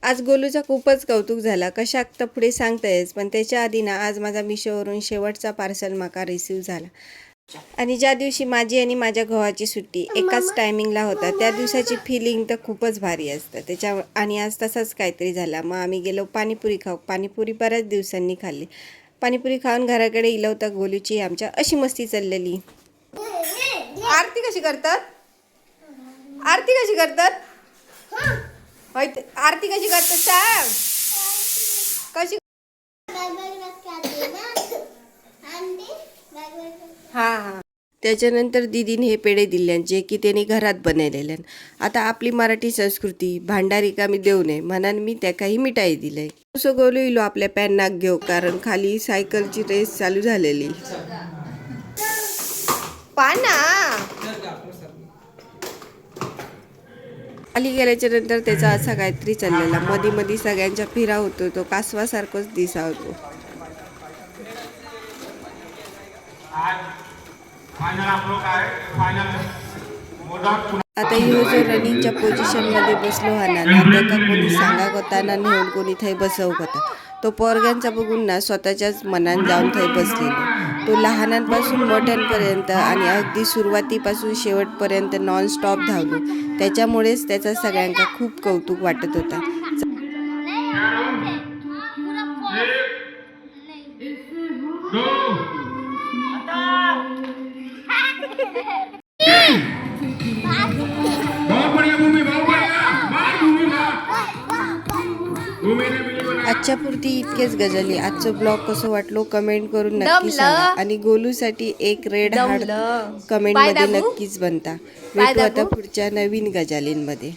आज गोलूचा खूपच कौतुक झाला. कशात तर पुढे सांगतायच, पण त्याच्या आधी ना आज माझा मिशोवरून शेवटचा पार्सल माका रिसीव झाला. आणि ज्या दिवशी माझी आणि माझ्या गव्हाची सुट्टी एकाच टायमिंगला होता त्या दिवसाची फिलिंग तर खूपच भारी असतं त्याच्या. आणि आज तसाच काहीतरी झाला. मग आम्ही गेलो पाणीपुरी खाऊ. पाणीपुरी बऱ्याच दिवसांनी खाल्ली. पाणीपुरी खाऊन घराकडे इलं होता. गोलूची आमच्या अशी मस्ती चाललेली. आरती कशी करतात? आरती कशी करतात? आरती कशी करतात सांग. कशी? हा हा. त्याच्यानंतर दीदीने हे पेढे दिले जे की त्याने घरात बनवलेले. आता आपली मराठी संस्कृती भांडारी का मी देऊ नये म्हणून मी त्या काही मिठाई दिले. असं गोलू इलो आपल्या पॅन घेऊ कारण खाली सायकलची रेस चालू झालेली. पाना खाली गेल्याच्या नंतर त्याचा असा काहीतरी चाललेला. मध्ये मध्ये सगळ्यांच्या फिरा होतो. तो कासवासारखंच दिसा होतो. आता ह्यो जो रनिंगच्या पोझिशनमध्ये बसलो हा ना त्याका कोणी सांगा होताना नेऊन कोणी थंय बसव होता. तो पोरग्यांचा बघून ना स्वतःच्याच मनात जाऊन थंय बसलेलो. तो लहानांपासून मोठ्यांपर्यंत आणि अगदी सुरुवातीपासून शेवटपर्यंत नॉन स्टॉप धावलो. त्याच्यामुळेच त्याचा सगळ्यांका खूप कौतुक वाटत होता. आजच्या पुरती इतकेच गजाली. आजचं ब्लॉग कसं वाटलो कमेंट करून नक्की सांगा. आणि गोलूसाठी एक रेड हार्ट कमेंट मध्ये नक्कीच बनता. भेटू आता पुढच्या नवीन गजालींमध्ये.